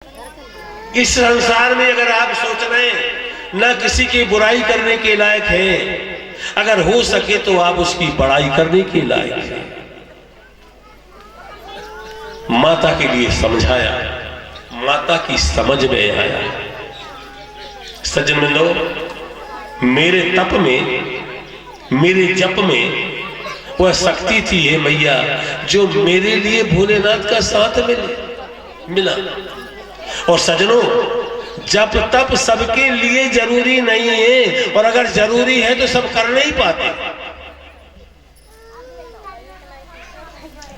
इस संसार में अगर आप सोच रहे हैं न किसी की बुराई करने के लायक है, अगर हो सके तो आप उसकी बड़ाई करने के लायक है। माता के लिए समझाया, माता की समझ में आया। सज्जन बिंदो, मेरे तप में, मेरे जप में वह शक्ति थी है मैया जो मेरे लिए भोलेनाथ का साथ मिला। और सजनों, जप तप सबके लिए जरूरी नहीं है, और अगर जरूरी है तो सब कर नहीं पाते।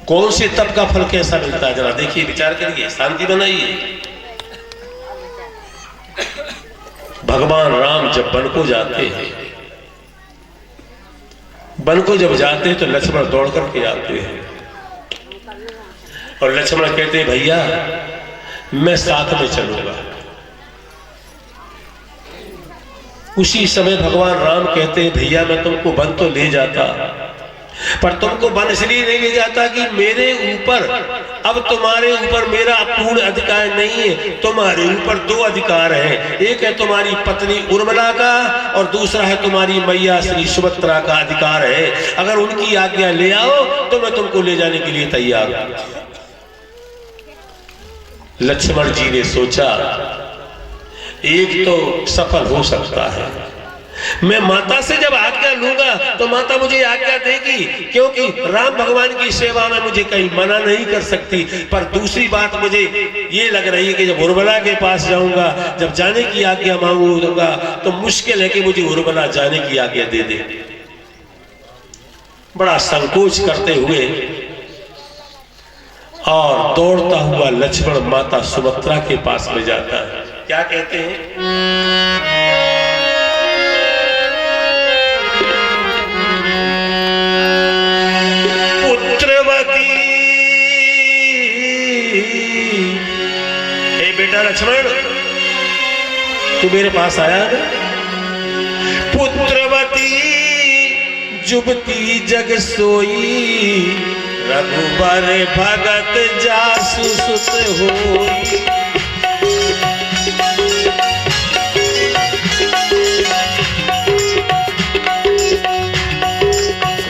कौन से तप का फल कैसा मिलता है, जरा देखिए, विचार करिए, शांति बनाइए। भगवान राम जब वन को जाते हैं, वन को जब जाते हैं तो लक्ष्मण दौड़ करके आते हैं, और लक्ष्मण कहते हैं भैया मैं साथ में चलूंगा। उसी समय भगवान राम कहते हैं भैया मैं तुमको वन तो ले जाता, पर तुमको वन इसलिए नहीं ले जाता कि मेरे ऊपर, अब तुम्हारे ऊपर मेरा पूर्ण अधिकार नहीं है। तुम्हारे ऊपर दो अधिकार हैं, एक है तुम्हारी पत्नी उर्मिला का और दूसरा है तुम्हारी मैया श्री सुभद्रा का अधिकार है। अगर उनकी आज्ञा ले आओ तो मैं तुमको ले जाने के लिए तैयार हूं। लक्ष्मण जी ने सोचा एक तो सफल हो सकता है, मैं माता से जब आज्ञा लूंगा तो माता मुझे आज्ञा देगी, क्योंकि राम भगवान की सेवा में मुझे कहीं मना नहीं कर सकती। पर दूसरी बात मुझे ये लग रही है कि जब उर्मिला के पास जाऊंगा, जब जाने की आज्ञा मांगूंगा तो मुश्किल है कि मुझे उर्मिला जाने की आज्ञा दे दे। बड़ा संकोच करते हुए और दौड़ता हुआ लक्ष्मण माता सुभद्रा के पास में जाता है। क्या कहते हैं? पुत्रवती, हे बेटा लक्ष्मण, तू मेरे पास आया ना? पुत्रवती जुबती जग सोई, रघुबर भगत जासु सुत होई।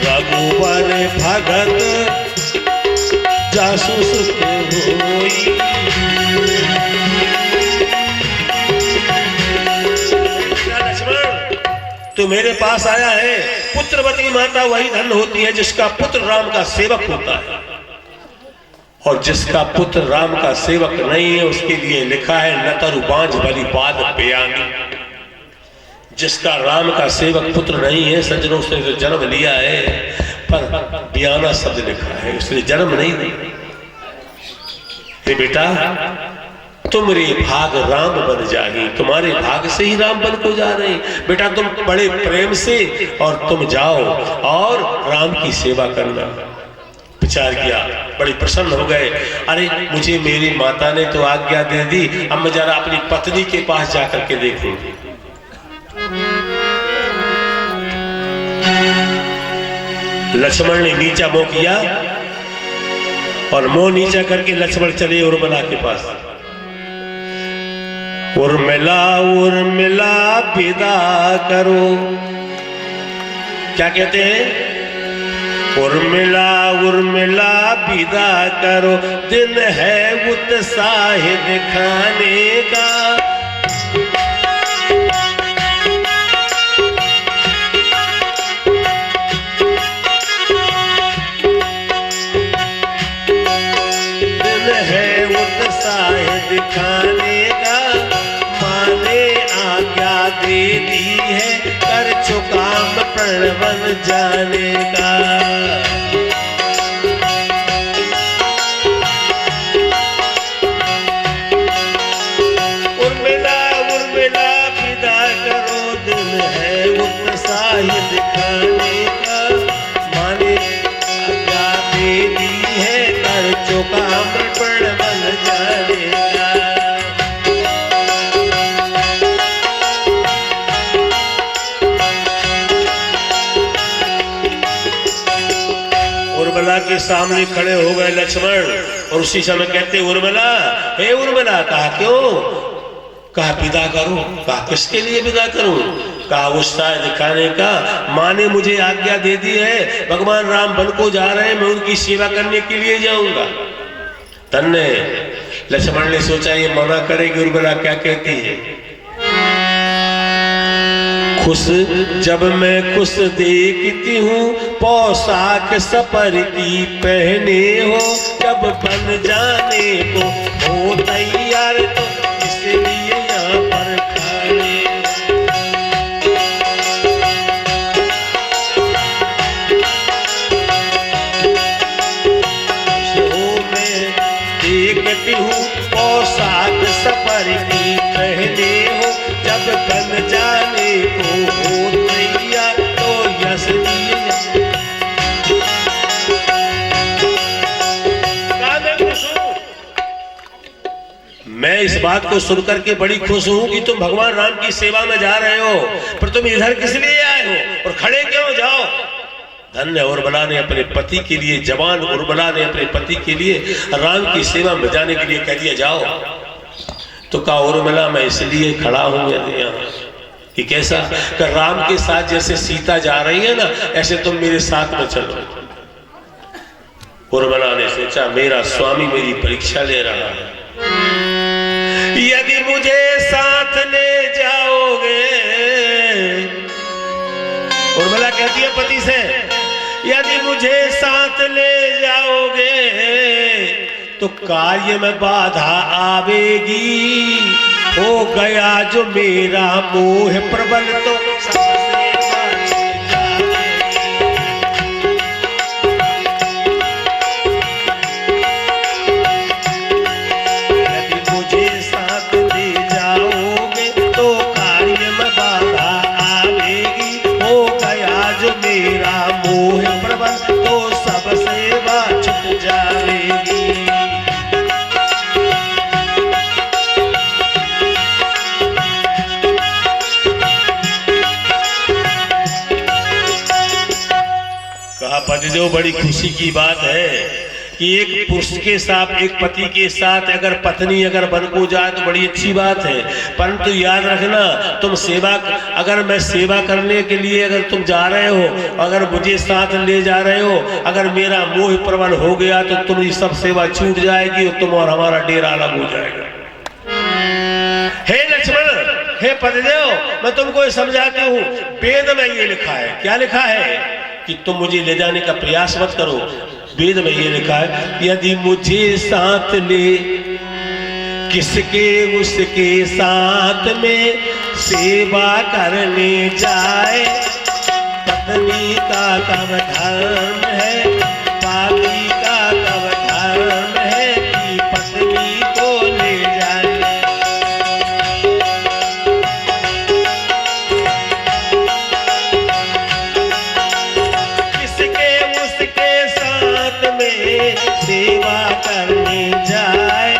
रघुबर भगत जासु सुत होई। तो मेरे पास आया है। पुत्रवती माता वही धन होती है जिसका पुत्र राम का सेवक होता है, और जिसका पुत्र राम का सेवक नहीं है उसके लिए लिखा है नतर बांझ भली बात बयानी। जिसका राम का सेवक पुत्र नहीं है, सज्जनों, उसने जो जन्म लिया है पर बयाना शब्द लिखा है, उसने जन्म नहीं दिया। बेटा तुमरे भाग राम बन जाही, तुम्हारे भाग से ही राम बन को जा रहे। बेटा तुम बड़े प्रेम से और तुम जाओ और राम की सेवा करना। विचार किया, बड़ी प्रसन्न हो गए। अरे मुझे मेरी माता ने तो आज्ञा दे दी, अब मैं जरा अपनी पत्नी के पास जाकर के देखूं। लक्ष्मण ने नीचा मुंह किया और मुंह नीचा करके लक्ष्मण चले उर्मिला के पास। उर्मिला उर्मिला विदा करो। क्या कहते हैं? उर्मिला उर्मिला विदा करो, दिन है उत्साह दिखाने का। दिन है उत्साह दिखाने का, दे दी है कर चुका प्रणवन जाने का। उर्मिला उर्मिला विदा करो, दिन है उत्साह दिखाने का। माने आज्ञा दे दी है कर चुका प्रणवन जाने का। उर्मिला के सामने खड़े हो गए लक्ष्मण और उसी समय कहते उर्मिला, हे उर्मिला, कहा क्यों? कहा विदा करूं। कहा किसके लिए विदा करूं? कहा उत्साह दिखाने का। माँ ने मुझे आज्ञा दे दी है, भगवान राम वन को जा रहे हैं, मैं उनकी सेवा करने के लिए जाऊंगा। धन्य लक्ष्मण ने सोचा ये मना करेगी, उर्मिला क्या कहती है? खुश जब मैं खुश देखती हूँ, पोशाक सपर की पहने हो, जब बन जाने को हो तैयार, तो इसलिए यहाँ पर खड़े। मैं देखती हूँ पोशाक सपर की पहने हो, जब बन जाने को हो तैयार, तो यश मैं इस बात को सुनकर के बड़ी खुश हूं कि तुम भगवान राम की सेवा में जा रहे हो, पर तुम इधर किस लिए आए हो और खड़े क्यों? जाओ। धन्य उर्मिला ने अपने पति के लिए, जवान उर्मिला ने अपने पति के लिए राम की सेवा में जाने के लिए कह दिया जाओ। तो कहा उर्मिला मैं इसलिए खड़ा हूं यहाँ कि कैसा? कि राम के साथ जैसे सीता जा रही है ना, ऐसे तुम मेरे साथ में चलो। उर्मिला ने सोचा मेरा स्वामी मेरी परीक्षा ले रहा है, यदि मुझे साथ ले जाओगे। उर्मिला कहती है पति से, यदि मुझे साथ ले जाओगे तो कार्य में बाधा आवेगी, हो गया जो मेरा मोह प्रबल, तो पतिदेव बड़ी खुशी की बात है कि एक पुरुष के साथ, एक पति के साथ अगर पत्नी अगर वन को जाए तो बड़ी अच्छी बात है, परंतु याद रखना तुम सेवा, अगर मैं सेवा करने के लिए अगर तुम जा रहे हो, अगर मुझे साथ ले जा रहे हो, अगर मेरा मोह प्रबल हो गया तो तुम्हारी सब सेवा छूट जाएगी और तुम और हमारा डेरा अलग हो जाएगा। हे लक्ष्मण, हे पतिदेव, मैं तुमको समझाती हूँ, वेद में ये लिखा है। क्या लिखा है? कि तुम मुझे ले जाने का प्रयास मत करो। वेद में ये लिखा है, यदि मुझे साथ ले किसके उसके साथ में सेवा करने जाए, पत्नी का कब धर्म है, पापी का कब धर्म है कि पत्नी को ले जाए। सेवा करने जाए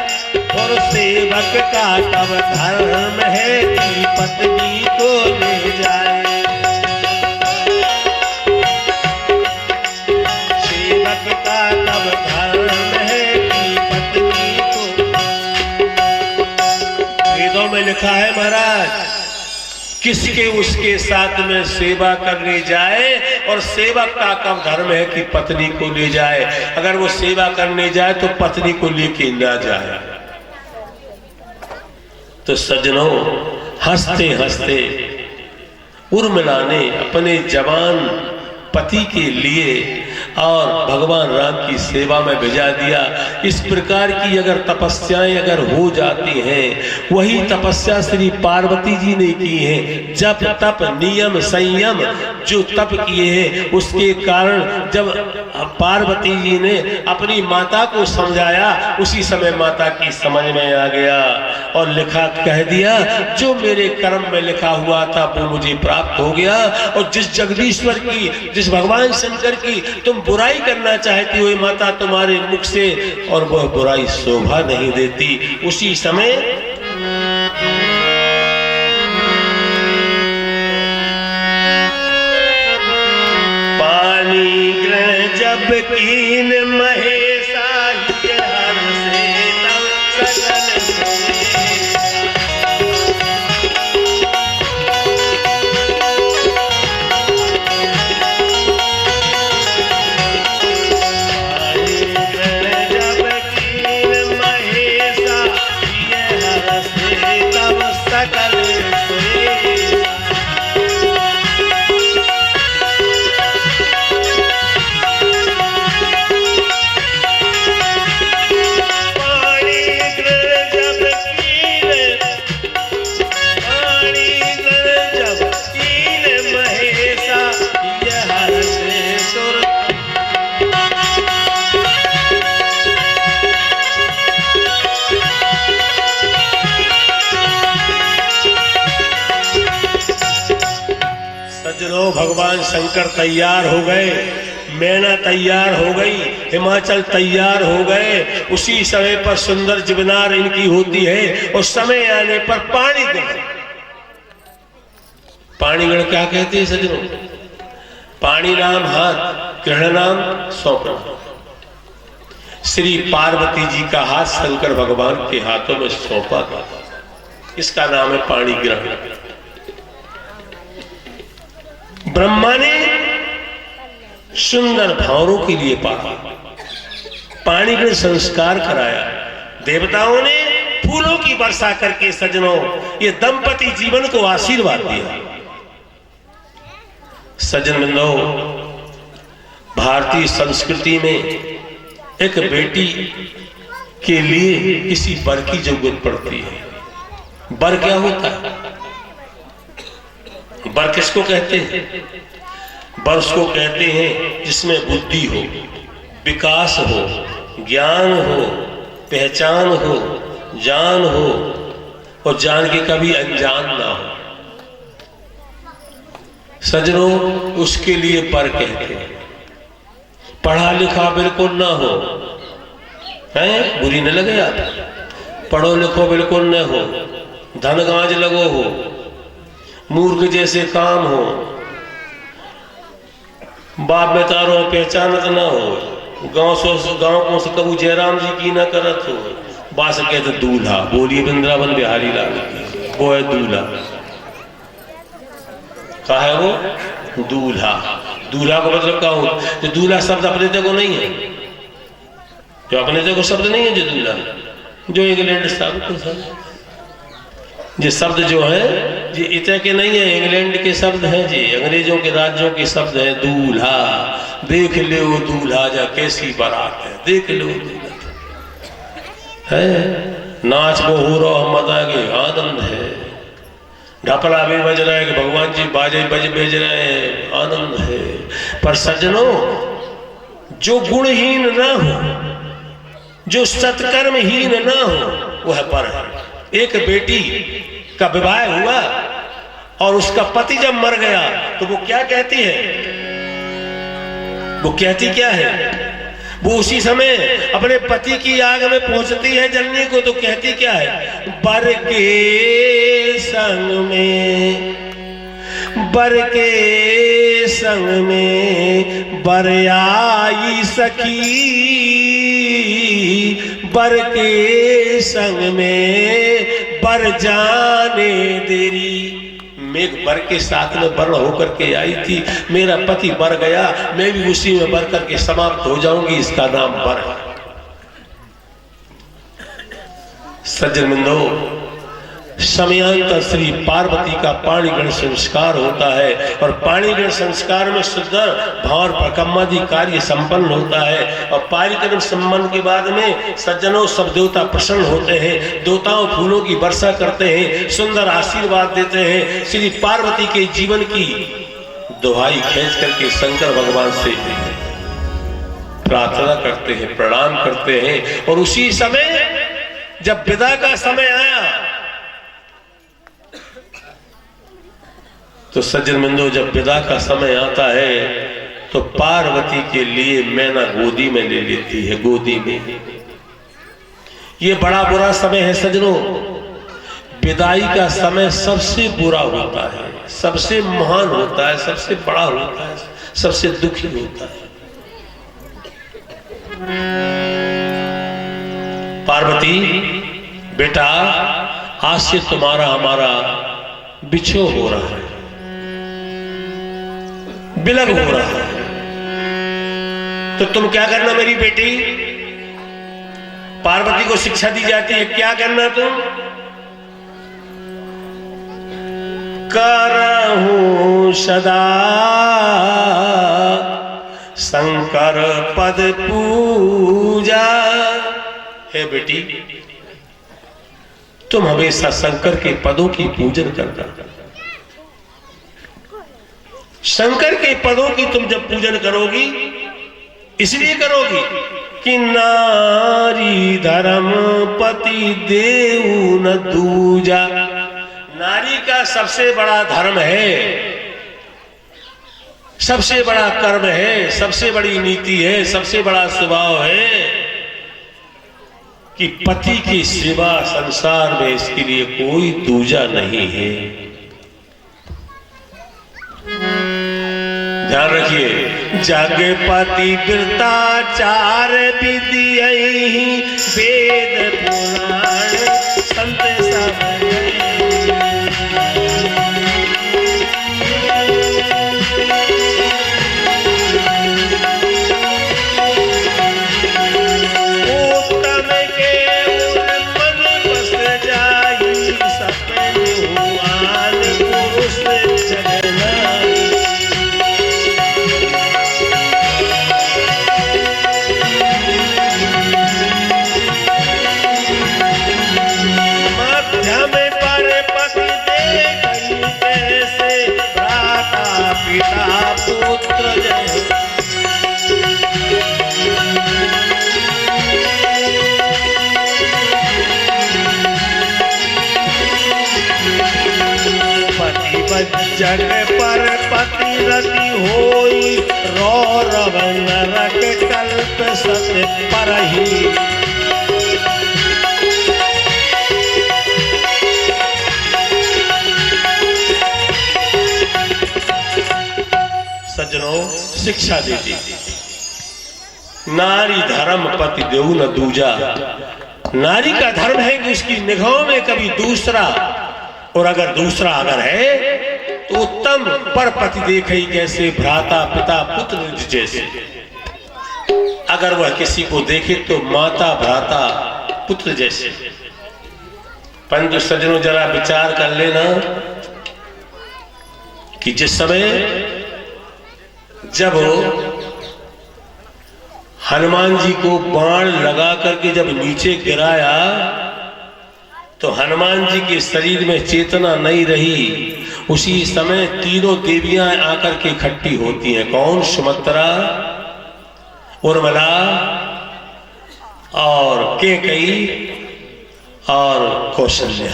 और सेवक का तब धर्म है कि पत्नी को ले जाए। सेवक का तब धर्म है कि पत्नी को। वेदों में लिखा है महाराज, किसके उसके साथ में सेवा करने जाए और सेवक का कब धर्म है कि पत्नी को ले जाए। अगर वो सेवा करने जाए तो पत्नी को लेके ना जाए। तो सज्जनों, हंसते हंसते उर्मिला ने अपने जवान पति के लिए और भगवान राम की सेवा में भेजा दिया। इस प्रकार की अगर तपस्याएं अगर हो जाती हैं, वही तपस्या श्री पार्वती जी ने की है। जप तप नियम संयम जो तप किए हैं, उसके कारण जब पार्वती जी ने अपनी माता को समझाया, उसी समय माता की समझ में आ गया और लिखा कह दिया, जो मेरे कर्म में लिखा हुआ था वो मुझे प्राप्त हो गया। और जिस जगदीश्वर की, जिस भगवान शंकर की तुम बुराई करना चाहती हो माता, तुम्हारे मुख से और वह बुराई शोभा नहीं देती। उसी समय पानी ग्रह जब कीन महेशा हर सजनो भगवान शंकर तैयार हो गए, मैना तैयार हो गई, हिमाचल तैयार हो गए। उसी समय पर सुंदर जीवनार इनकी होती है और समय आने पर पाणिगण। पाणिगण क्या कहते हैं सजनों? पाणी नाम हाथ, ग्रहण नाम सौंपना। श्री पार्वती जी का हाथ शंकर भगवान के हाथों में सौंपा गया, इसका नाम है पाणी ग्रहण। ब्रह्मा ने सुंदर भावरों के लिए पाला, पाणी ग्रहण संस्कार कराया। देवताओं ने फूलों की वर्षा करके सजनों ये दंपति जीवन को आशीर्वाद दिया। सज्जन बिंदो, भारतीय संस्कृति में एक बेटी के लिए किसी वर की जरूरत पड़ती है। वर क्या होता है? वर किसको कहते हैं? वर उसको कहते हैं जिसमें बुद्धि हो, विकास हो, ज्ञान हो, पहचान हो, जान हो और जान के कभी अनजान ना हो। सजनों, उसके लिए वर कहते हैं। पढ़ा लिखा बिल्कुल ना हो, है बुरी न लगे आप, पढ़ो लिखो बिल्कुल न हो, धन गांज लगो हो, मूर्ख जैसे काम हो, बाप बेतारो पहचानत ना हो, गांव को कबू जयराम जी की ना करत हो। बास कहते दूल्हा, बोलिए वृंदावन बिहारी लाल की, वो है दूल्हा। कहा है वो? दूल्हा। दूल्हा का मतलब क्या हो? जो दूल्हा शब्द अपने को नहीं है, जो अपने को शब्द नहीं है, जो दूल्हा, जो इंग्लैंड शब्द, ये शब्द जो है ये इतने के नहीं है, इंग्लैंड के शब्द हैं जी, अंग्रेजों के राज्यों के शब्द है। दूल्हा, देख ले वो दूल्हा जा कैसी बारात है, देख लो दूल्हा है, नाच वो हो रहा मत आगे आनंद है, ढपला भी बज रहा है कि भगवान जी बाजे बेज रहे हैं, आनंद है। पर सज्जनों, जो गुणहीन ना हो, जो सत्कर्महीन ना हो, वह पर है। एक बेटी का विवाह हुआ और उसका पति जब मर गया तो वो क्या कहती है? वो कहती क्या है? वो उसी समय अपने पति की आग में पहुंचती है जलने को, तो कहती क्या है? बर के संग में, बर के संग में बर आई सखी, बर के संग में बर जाने देरी। मैं बर के साथ में बर होकर के आई थी, मेरा पति मर गया, मैं भी उसी में बर करके समाप्त हो जाऊंगी, इसका नाम बर है। सज्जन बिंदो, समयांतर श्री पार्वती का पाणिग्रहण संस्कार होता है और पाणिग्रहण संस्कार में सुंदर भाव प्रकम्मादि कार्य संपन्न होता है। और पाणिग्रहण संबंध के बाद में सज्जनों सब देवता प्रसन्न होते हैं, देवताओं फूलों की वर्षा करते हैं, सुंदर आशीर्वाद देते हैं। श्री पार्वती के जीवन की दुहाई खींच करके शंकर भगवान से प्रार्थना करते हैं, प्रणाम करते हैं। और उसी समय जब विदा का समय आया तो सज्जन बिंदु, जब विदा का समय आता है तो पार्वती के लिए मैना गोदी में ले लेती है, गोदी में। ये बड़ा बुरा समय है सज्जनों, विदाई का समय सबसे बुरा होता है, सबसे महान होता है, सबसे बड़ा होता है, सबसे दुखी होता है। पार्वती बेटा, आज से तुम्हारा हमारा बिछो हो रहा है, बिलग हो रहा है, तो तुम क्या करना मेरी बेटी? पार्वती को शिक्षा दी जाती है, क्या करना तुम? करहूं सदा शंकर पद पूजा। हे बेटी, तुम हमेशा शंकर के पदों की पूजन करना। शंकर के पदों की तुम जब पूजन करोगी, इसलिए करोगी कि नारी धर्म पति देऊ न दूजा। नारी का सबसे बड़ा धर्म है सबसे बड़ा कर्म है, सबसे बड़ी नीति है, सबसे बड़ा स्वभाव है कि पति की सेवा संसार में इसके लिए कोई दूजा नहीं है। ध्यान रखिए, जागे पति वृताचार विधि वेद पुराण संत सब जग पर पति रति होई रौरव नरक कल्प सत्य परही। सज्जनों, शिक्षा देती नारी धर्म पति देऊ न दूजा। नारी का धर्म है कि उसकी निगाहों में कभी दूसरा, और अगर दूसरा अगर है तो उत्तम पर पति देखे कैसे भ्राता पिता पुत्र जैसे। अगर वह किसी को देखे तो माता भ्राता पुत्र जैसे। परंतु सज्जनों, जरा विचार कर लेना कि जिस समय जब हनुमान जी को बाण लगा करके जब नीचे गिराया तो हनुमान जी के शरीर में चेतना नहीं रही। उसी समय तीनों देवियां आकर के इकट्ठी होती हैं। कौन? सुमित्रा, उर्मिला और कैकेयी और कौशल्या।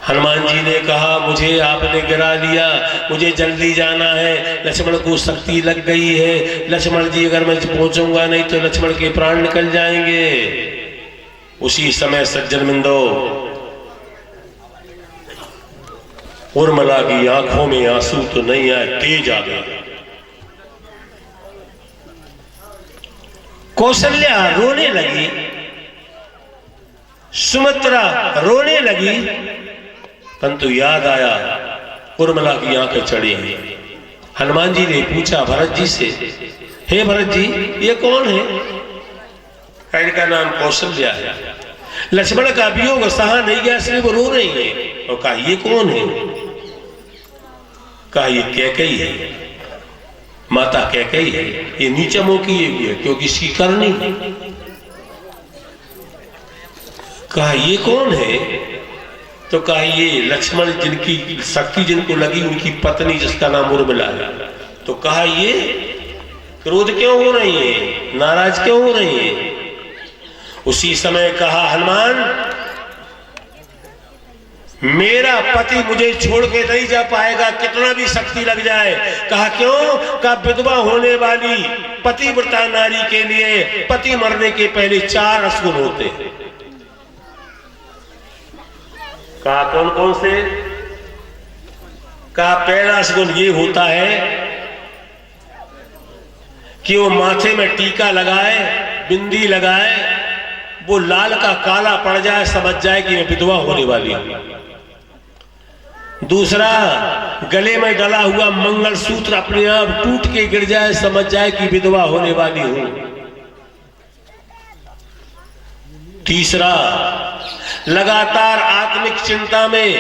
हनुमान जी ने कहा, मुझे आपने गिरा लिया, मुझे जल्दी जाना है, लक्ष्मण को शक्ति लग गई है। लक्ष्मण जी, अगर मैं पहुंचूंगा नहीं तो लक्ष्मण के प्राण निकल जाएंगे। उसी समय सज्जन बिंदो, उर्मिला की आंखों में आंसू तो नहीं आए, तेज आ गए। कौशल्या रोने लगी, सुमित्रा रोने लगी, परंतु याद आया उर्मिला की आंखें चढ़ी हैं। हनुमान जी ने पूछा भरत जी से, हे भरत जी, ये कौन है? इनका नाम कौशल्या है। लक्ष्मण का वियोग सहा नहीं गया, इसलिए वो रो रही है। और कहा, ये कौन है? कहा, ये कैकेयी है, माता कैकेयी है। ये नीचे मुंह किए हुए है क्योंकि इसकी करनी है। कहा, ये कौन है? तो कहा, ये लक्ष्मण जिनकी शक्ति जिनको लगी उनकी पत्नी जिसका नाम उर्मिला है। तो कहा, ये क्रोध क्यों हो रही है, नाराज क्यों हो रही है? उसी समय कहा, हनुमान, मेरा पति मुझे छोड़ के नहीं जा पाएगा, कितना भी शक्ति लग जाए। कहा, क्यों? कहा, विधवा होने वाली पतिव्रता नारी के लिए पति मरने के पहले 4 रसगुन होते हैं। कहा, कौन कौन से? कहा, पहला रसगुन ये होता है कि वो माथे में टीका लगाए, बिंदी लगाए, वो लाल का काला पड़ जाए, समझ जाए कि मैं विधवा होने वाली हूं। दूसरा, गले में डला हुआ मंगलसूत्र अपने आप टूट के गिर जाए, समझ जाए कि विधवा होने वाली हूं। तीसरा, लगातार आत्मिक चिंता में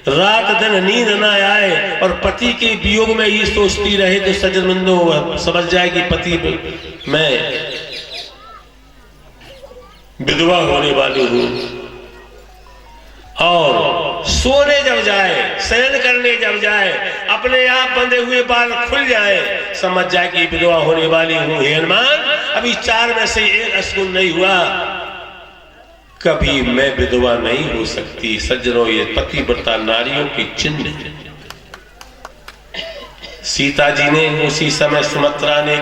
रात दिन नींद न आए और पति के वियोग में ये सोचती रहे तो सज्जनों समझ जाए कि पति मैं विधवा होने वाली हूं। और सोने जब जाए, शयन करने जब जाए, अपने आप बंधे हुए बाल खुल जाए, समझ जाए कि विधवा होने वाली हूं। हे हनुमान, अभी 4 में से 1 रसगुन नहीं हुआ, कभी मैं विधवा नहीं हो सकती। सज्जनों, ये पतिव्रता नारियों के चिन्ह है। सीता जी ने उसी समय सुमित्रा ने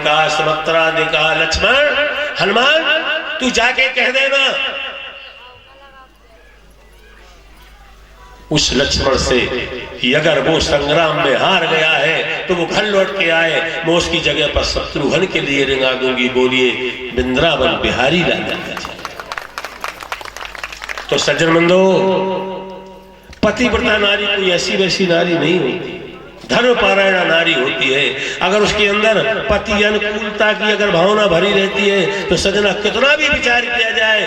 कहा लक्ष्मण, हनुमान तू जाके कह देना उस लक्ष्मण से कि अगर वो संग्राम में हार गया है तो वो घर लौट के आए, मैं उसकी जगह पर शत्रुघ्न के लिए रिंगा दूंगी। बोलिए वृंदावन बिहारी लाल। तो सज्जन बंधो, पतिव्रता नारी कोई ऐसी वैसी नारी नहीं होती, धर्मपारायणा नारी होती है। अगर उसके अंदर पति अनुकूलता की अगर भावना भरी रहती है तो सजना कितना भी विचार किया जाए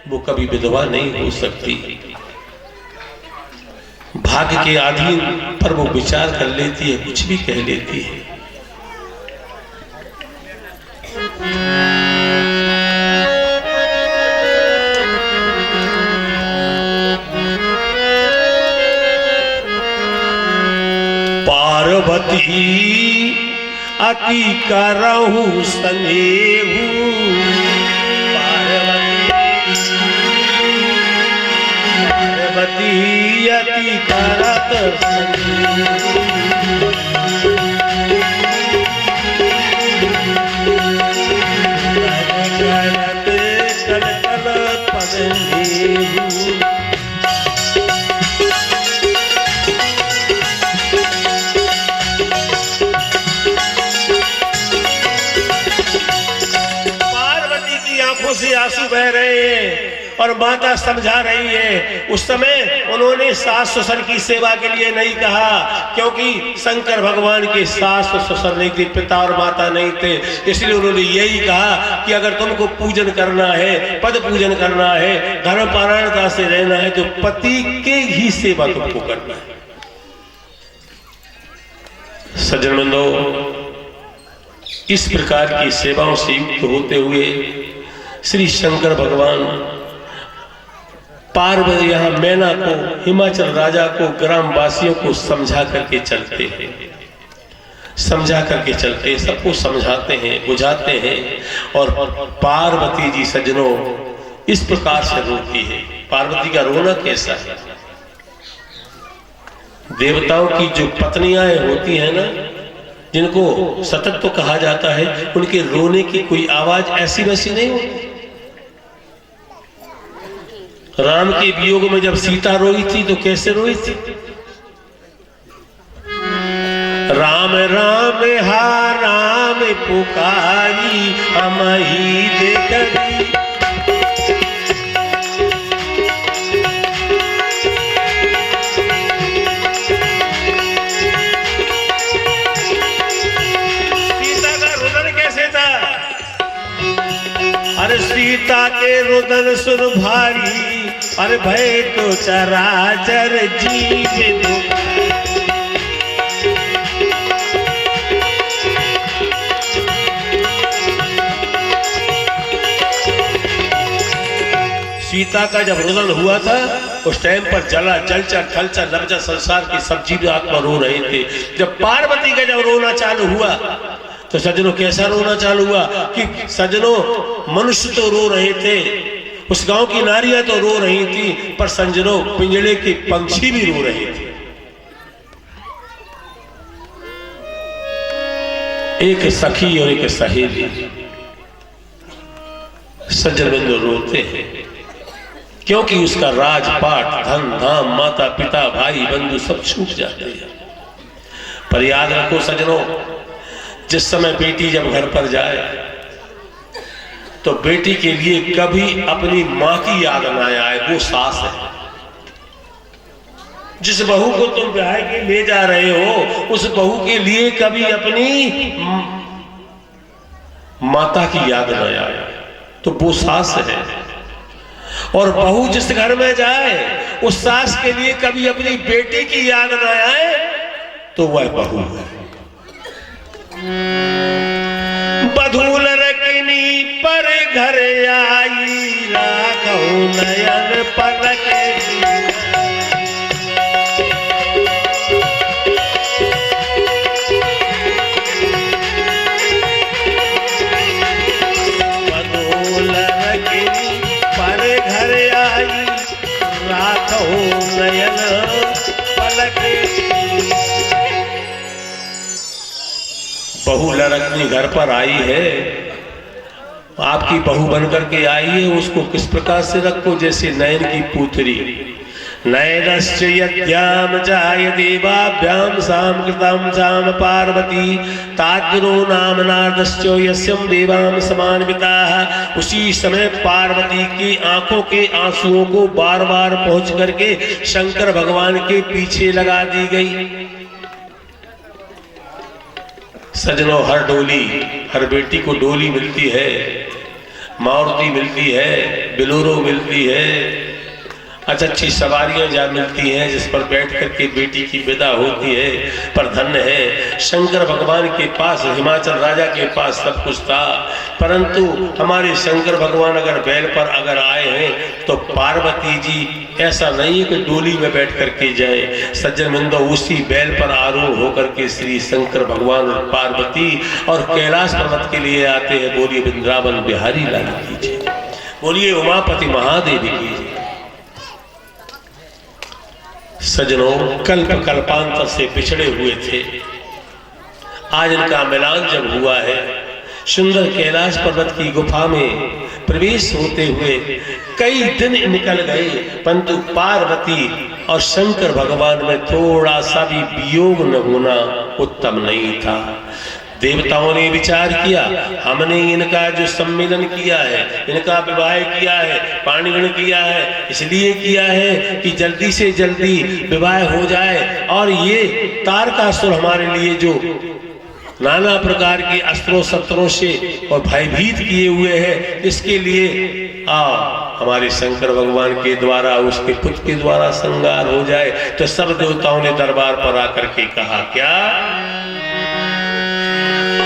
वो कभी विधवा नहीं हो सकती। भाग्य के अधीन पर वो विचार कर लेती है, कुछ भी कह लेती है। पार्वती अति करहु स्नेहु, पार्वती अति करत स्नेहु, करत कल कल पद नेहु। से आंसू बह रहे हैं और माता समझा रही है। उस समय उन्होंने सास ससुर की सेवा के लिए नहीं कहा, क्योंकि शंकर भगवान के सास ससुर नहीं थे, पिता और माता नहीं थे। इसलिए उन्होंने यही कहा कि अगर तुमको पूजन करना है, पद पूजन करना है, धर्म पारायणता से रहना है तो पति के ही सेवा तुमको करना है। सज्जन बंधो, इस प्रकार की सेवाओं से युक्त होते हुए श्री शंकर भगवान पार्वती यहाँ मैना को, हिमाचल राजा को, ग्राम वासियों को समझा करके चलते हैं, समझा करके चलते हैं, सबको समझाते हैं, बुझाते हैं। और पार्वती जी सज्जनों इस प्रकार से रोती है। पार्वती का रोना कैसा है? देवताओं की जो पत्नियां होती हैं ना, जिनको सतत तो कहा जाता है, उनके रोने की कोई आवाज ऐसी वैसी नहीं होती। राम के वियोग में जब सीता रोई थी तो कैसे रोई थी? राम राम हा राम पुकारी हम ही देखी, अरे सीता के रुदन सुन भारी, अरे भय तो चराचर जीव दो। सीता का जब रुदन हुआ था उस टाइम पर जला जलचर थलचर नवचर संसार की सब जीव आत्मा रो रहे थे। जब पार्वती का जब रोना चालू हुआ तो सज्जनों कैसा रोना चालू हुआ कि सज्जनों मनुष्य तो रो रहे थे, उस गांव की नारियां तो रो रही थी, पर सज्जनों पिंजड़े के पंछी भी रो रहे थे। एक सखी और एक सहेली सज्जन बिंदु रोते हैं, क्योंकि उसका राजपाट, धन धाम, माता पिता, भाई बंधु सब छूट जाते हैं। पर याद रखो सज्जनों, जिस समय बेटी जब घर पर जाए तो बेटी के लिए कभी अपनी मां की याद ना आए, वो सास है। जिस बहू को तुम ब्याह के ले जा रहे हो उस बहू के लिए कभी अपनी माता की याद ना आए, तो वो सास है। और बहू जिस घर में जाए उस सास के लिए कभी अपनी बेटी की याद ना आए तो वह बहू है। बधूल रखनी पर घर आई, राखो नयन पलक। बधूल रखनी पर घर आई, राखो नयन पलक। अग्नि घर पर आई है, आपकी बहू बनकर के आई है, उसको किस प्रकार से रखो जैसे नयन की पुत्री। नयनश्च यद्याम जाय देवाभ्याम साम कृताम साम पार्वती ताग्नो नाम नारदश्च यस्यम देवाम समान्विताः। उसी समय पार्वती की आंखों के आंसुओं को बार बार पहुंच करके शंकर भगवान के पीछे लगा दी गई। सजनों, हर डोली, हर बेटी को डोली मिलती है, मारुति मिलती है, बिलोरो मिलती है, अच्छी सवारियां जा मिलती हैं जिस पर बैठ करके बेटी की विदा होती है। पर धन्य है शंकर भगवान के पास, हिमाचल राजा के पास सब कुछ था, परंतु हमारे शंकर भगवान अगर बैल पर अगर आए हैं तो पार्वती जी ऐसा नहीं है कि डोली में बैठ करके जाए। सज्जन बिंदु, उसी बैल पर आरूढ़ होकर के श्री शंकर भगवान और पार्वती और कैलाश पर्वत के लिए आते हैं। बोलिए वृंदावन बिहारी लाल की जय, बोलिए उमापति महादेव की जय। सजनों, कल्प कल्पांतर से बिछड़े हुए थे, आज इनका मिलान जब हुआ है, सुंदर कैलाश पर्वत की गुफा में प्रवेश होते हुए कई दिन निकल गए, परंतु पार्वती और शंकर भगवान में थोड़ा सा भी वियोग न होना उत्तम नहीं था। देवताओं ने विचार किया, हमने इनका जो सम्मेलन किया है, इनका विवाह किया है, पाणिग्रहण किया है, इसलिए किया है कि जल्दी से जल्दी विवाह हो जाए और ये तारकासुर हमारे लिए जो नाना प्रकार के अस्त्रों शस्त्रों से और भयभीत किए हुए हैं, इसके लिए हमारे शंकर भगवान के द्वारा, उसके पुत्र के द्वारा संहार हो जाए। तो सब देवताओं ने दरबार पर आकर के कहा, क्या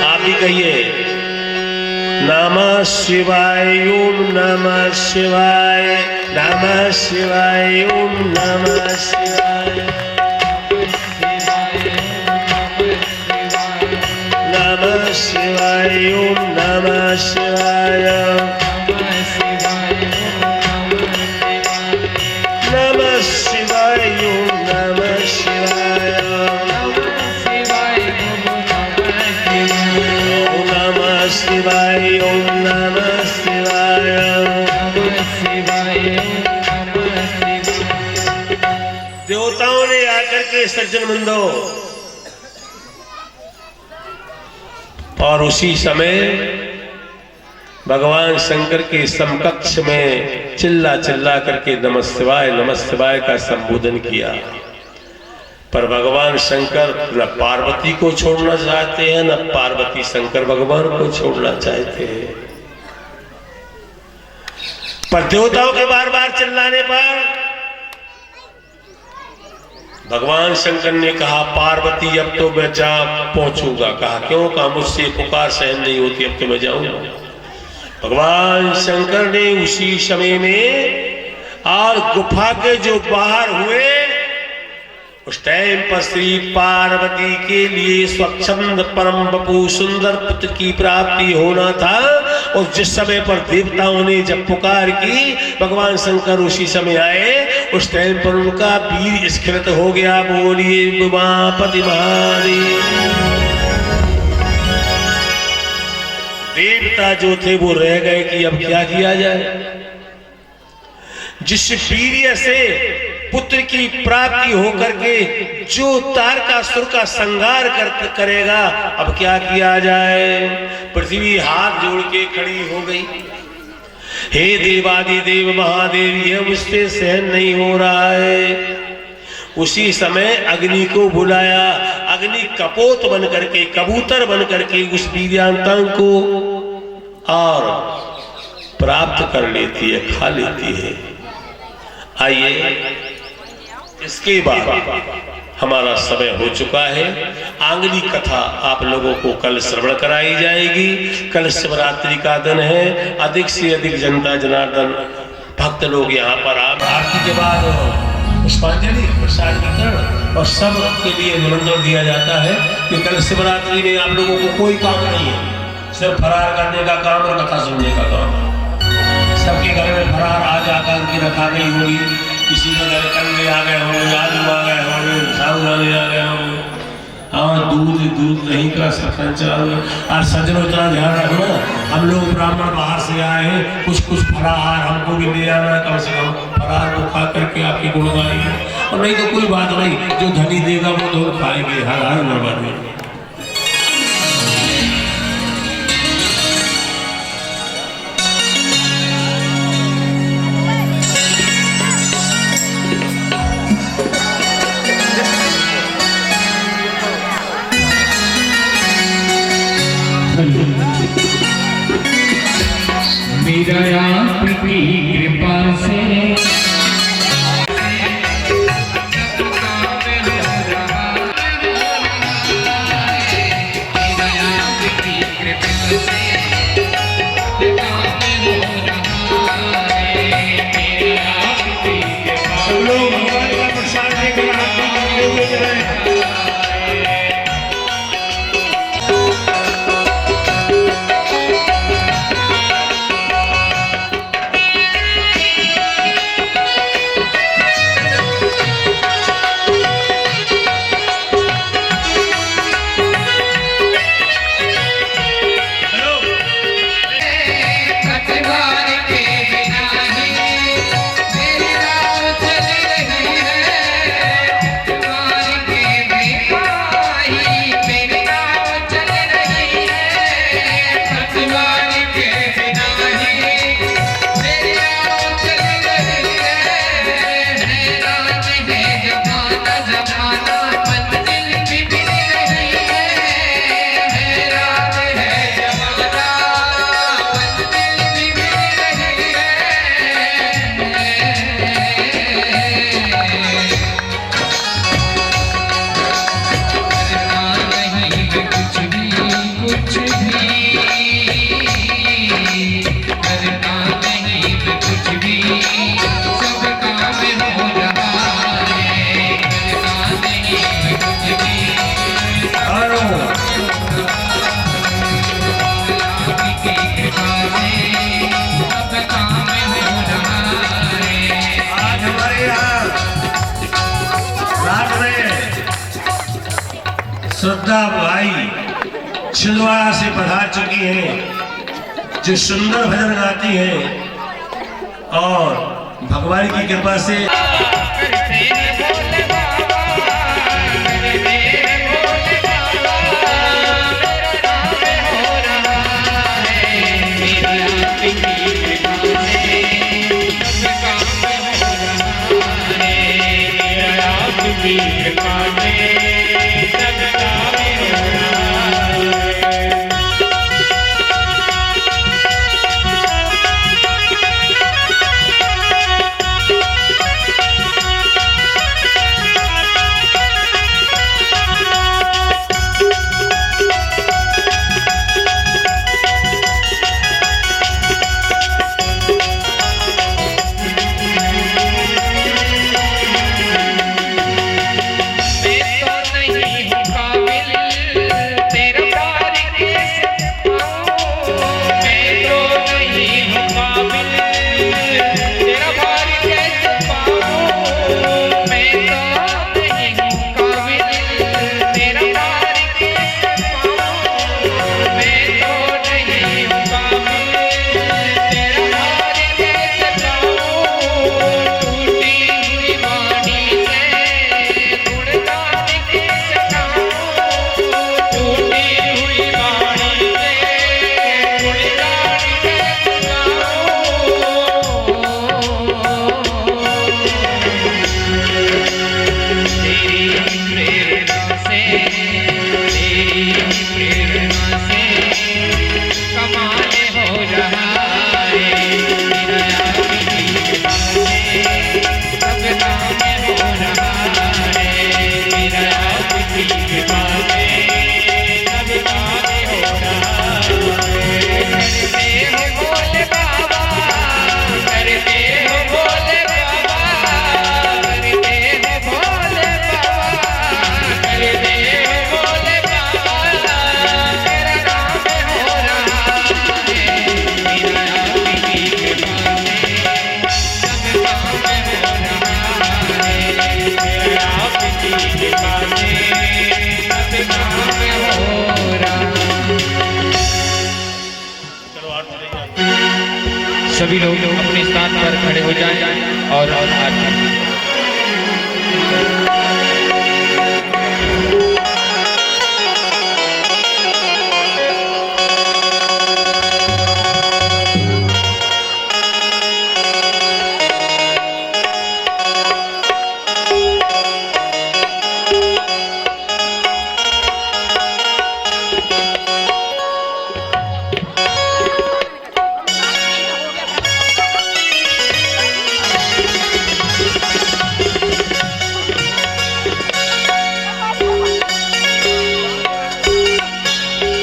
आप ही कहिए, नमः शिवाय ओम नमः शिवाय, नमः शिवाय ओम नमः शिवाय, नमः शिवाय ओम नमः शिवाय, नमः शिवाय ओम नमः शिवाय, शिवाय ओम नमः शिवाय। देवताओं ने आकर के सज्जन बंदो, और उसी समय भगवान शंकर के समकक्ष में चिल्ला चिल्ला करके नमः शिवाय का संबोधन किया। पर भगवान शंकर न पार्वती को छोड़ना चाहते हैं, न पार्वती शंकर भगवान को छोड़ना चाहते हैं। पर देवताओं के बार बार चिल्लाने पर भगवान शंकर ने कहा, पार्वती अब तो मैं जा पहुंचूंगा। कहा क्यों? कहा मुझसे पुकार सहन नहीं होती, अब तो मैं जाऊंगा। भगवान शंकर ने उसी समय में और गुफा के जो बाहर हुए, उस टाइम पर श्री पार्वती के लिए स्वच्छंद परम बपू सुंदर पुत्र की प्राप्ति होना था। और जिस समय पर देवताओं ने जब पुकार की, भगवान शंकर उसी समय आए। उस टाइम पर उनका वीर स्खलित हो गया। बोलिए उमापति महादेव। देवता जो थे वो रह गए कि अब क्या किया जाए। जिस वीर्य से पुत्र की प्राप्ति होकर के जो तारकासुर का संहार करेगा, अब क्या किया जाए। पृथ्वी हाथ जोड़ के खड़ी हो गई। हे देवादिदेव महादेव, यह मुझसे सहन नहीं हो रहा है। उसी समय अग्नि को बुलाया। अग्नि कपोत बन करके, कबूतर बन करके उस वीर्यांता को और प्राप्त कर लेती है, खा लेती है। आइए, इसके बाद हमारा समय हो चुका है। आंगली कथा आप लोगों को कल श्रवण कराई जाएगी। कल शिवरात्रि का दिन है। अधिक से अधिक जनता जनार्दन भक्त लोग यहाँ पर आरती के बाद पुष्पांजलि, प्रसाद वितरण और सब के लिए निमंत्रण दिया जाता है कि कल शिवरात्रि में आप लोगों को कोई काम नहीं है, सिर्फ फरार करने का काम और कथा सुनने का काम। सबके घर में फरार आज आकर की रखा गई होगी। किसी के घर कंगे आ गए होंगे, आलू आ गए होंगे, साबुदाने आ गए होंगे, हाँ दूध दूध नहीं का संचार। और सज्जनों इतना ध्यान रखना, हम लोग ब्राह्मण बाहर से आए हैं, कुछ कुछ फलाहार हमको भी ले आना, कम से कम फलाहार को खा करके आपकी गुण गाएंगे, और नहीं तो कोई बात नहीं, जो धनी देगा वो तो खाएंगे। हर हर नमः। मेरा आपकी कृपा से श्रद्धा भाई छिंदवाड़ा से पधार चुकी हैं, जो सुंदर भजन गाती हैं और भगवान की कृपा से सभी लोग अपने स्थान पर खड़े हो जाएं और आरती।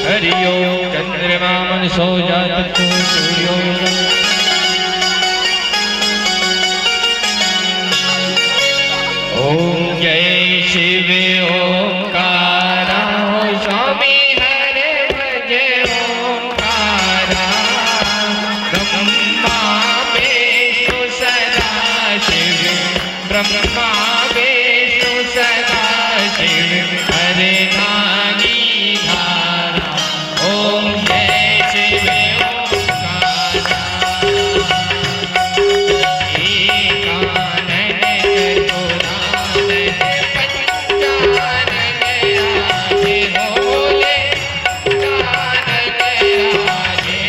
हरिओ चंद्रमा मनसो जात सूर्यो ओम जय शिव ओंकारा स्वामी हरे भजे ओंकारा ब्रह्मा विष्णु सदा शिव ब्रह्मा विष्णु सदा शिव हरे नानी धारा ओम जय शिव ओंकारा एकानन चतुरानन पंचानन राजे होले कानन राजे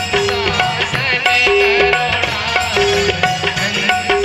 हंसासन करुणासन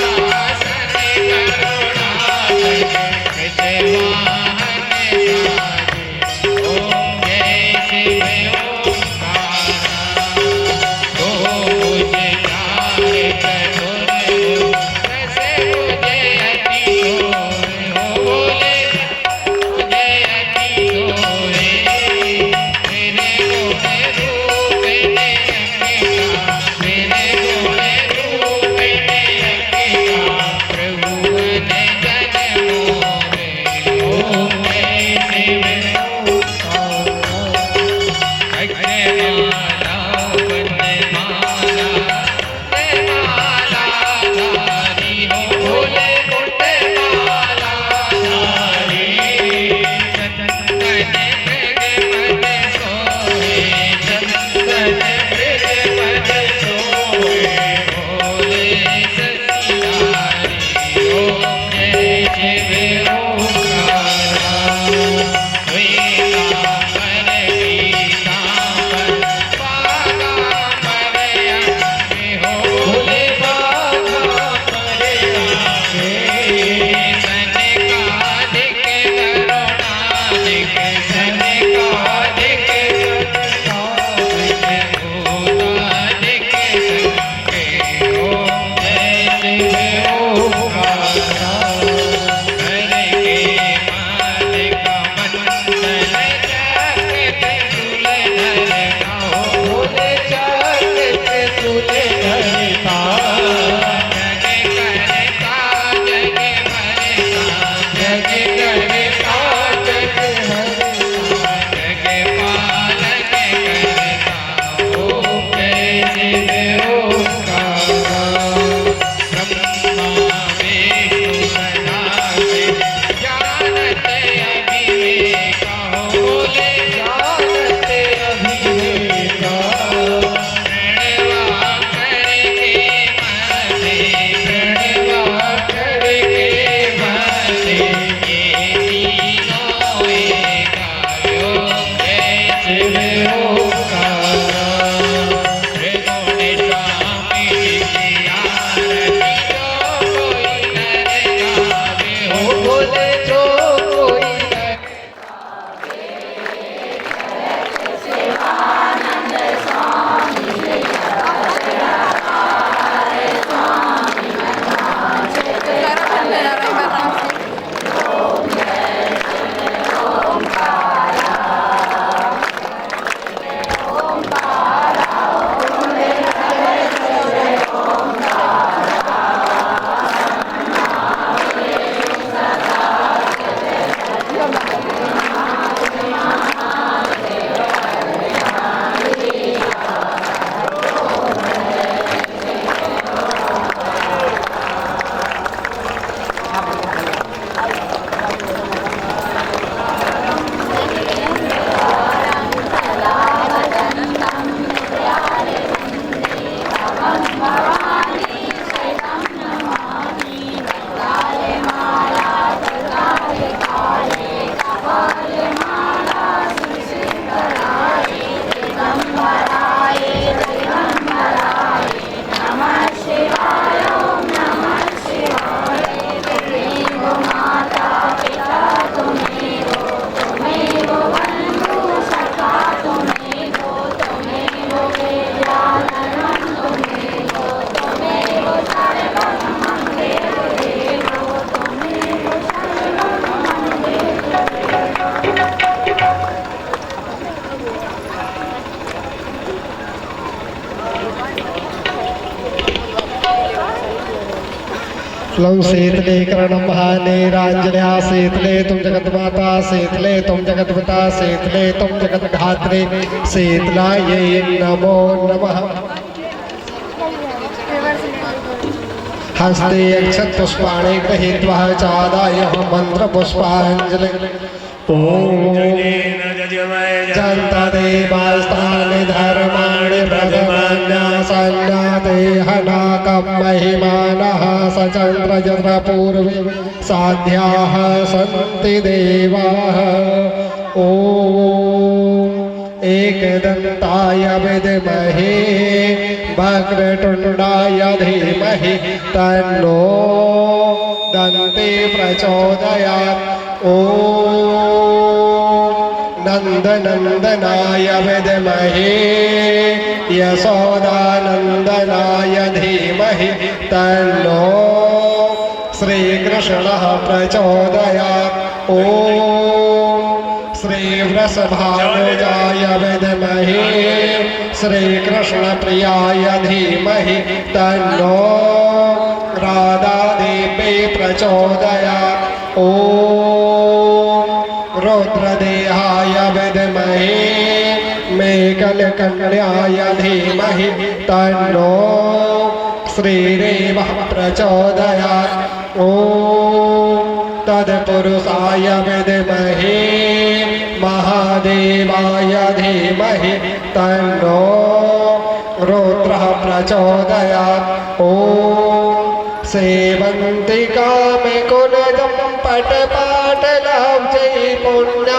लौ शीतले करणं महाने रांजल्या शीतले तुम जगत माता शीतले तुम जगत पिता शीतले तुम जगत धात्रे शीतलायै नमो नमः। हस्ते अक्षत पुष्पाणि गृहीत्वा चादाय मंत्र पुष्पांजलि। ओम जन्तदेवास्तानि धर्माणि प्रथमान्यासन्नाते हनाकं महिमानः सचन्द्र पूर्वे साध्याः सन्ति देवाः। ओम एकदन्ताय विद्महे वक्रतुण्डाय धीमहि तन्नो दन्ती प्रचोदयात्। ओम नन्दनन्दनाय विद्महे यशोदानन्दनाय धीमहि तन्नो श्रीकृष्णः प्रचोदयात्। ओम श्रीवृषभानुजाय विद्महे श्रीकृष्णप्रियाय धीमहि तन्नो राधादेवी प्रचोदयात्। ओम रुद्रदेहाय विद्महे मेघलकन्याय धीमहि तन्नो श्रीरेवः प्रचोदयात्। ओम तत्पुरुषाय विद्महे महादेवाय धीमहि तन्नो रुद्रः प्रचोदयात्। ओम सेवन्तिकामे कुलजं पटपाटलाब्जै पुण्य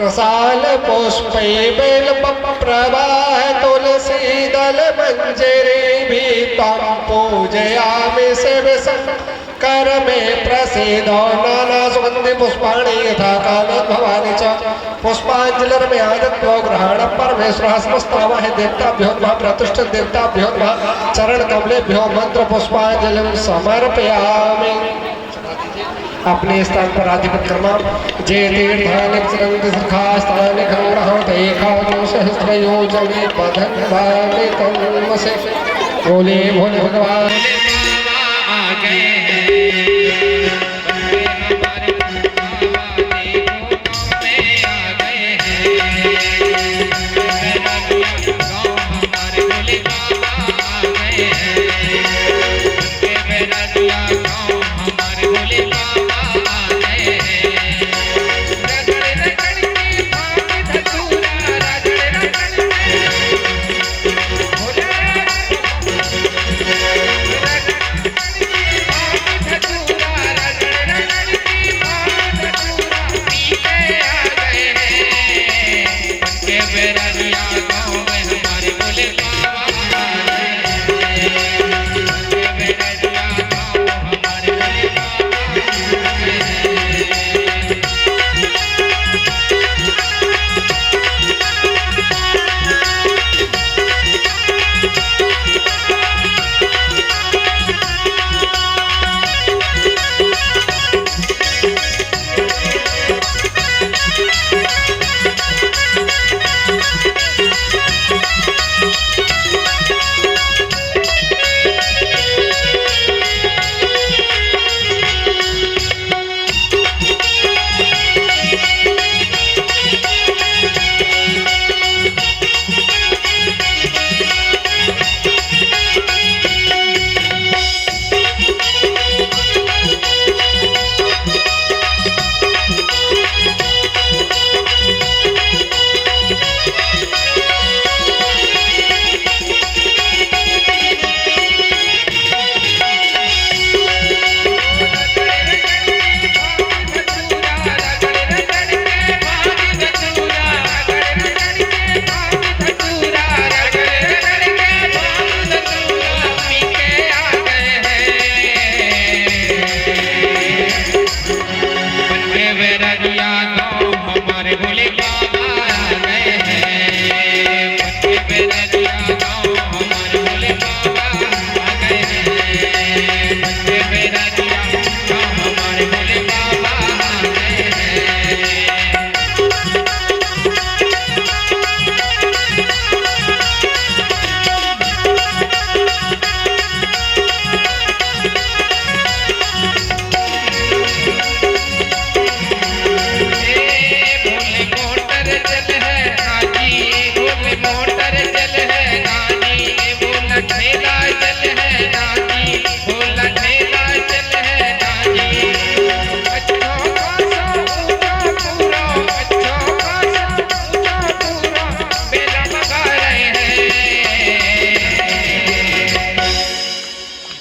रसाल पुष्पै बेलपत्रवाह तुलसीदल मंजरी भी त्वं पूजयामि शिवसं कर मे प्रसीदो। नाना सुगंधि पुष्पाणि यथा काले भवानि च पुष्पांजलिर्मया दत्त्वा गृहाणं परमेश्वरः समस्तावः देवताभ्यो नमः प्रतिष्ठित देवताभ्यो नमः चरण कमलेभ्यो मंत्र पुष्पांजलिं समर्पयामि। अपने स्थान पर आधिपत्य कर्मा जय तीर्थानि चरन्ति सखास्तानि खण्डः देखानो सहस्रयोजने बधन्वानि तन्मसे। बोले भोले भगवान आ गए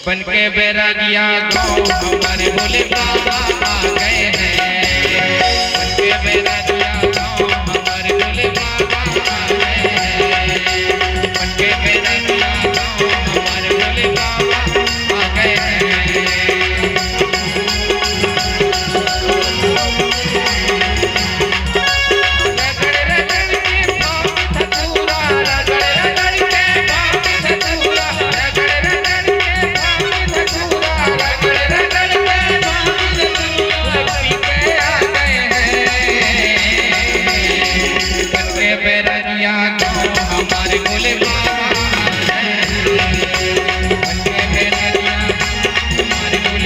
बन के बैरागिया गाँव हमारे भोले बाबा आ गए हैं। बन के बैरागिया गाँव हमारे भोले बाबा आ गए हैं। बन के बैरागिया गाँव हमारे भोले बाबा आ गए हैं। हमारे भोले बाबा हमारे भोले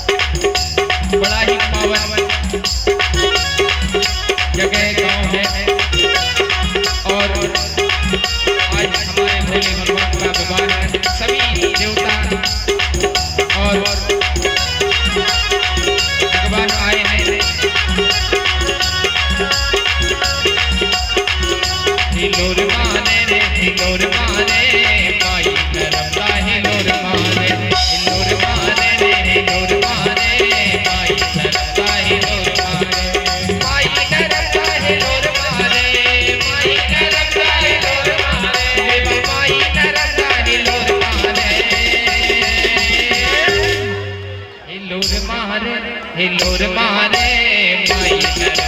बड़ा ही पावन जगह गांव है और आज हमारे भोले भगवान का विवाह है। सभी देवता और भगवान आए हैं। हिलोर माने रे हिलोर माने माई नरमदा हिलोर माने हिलोर माने रे हिलोर माने माई नरमदा हिलोर माने माई नरमदा हिलोर माने माई नरमदा हिलोर माने माई नरमदा हिलोर माने हिलोर माने माई नरमदा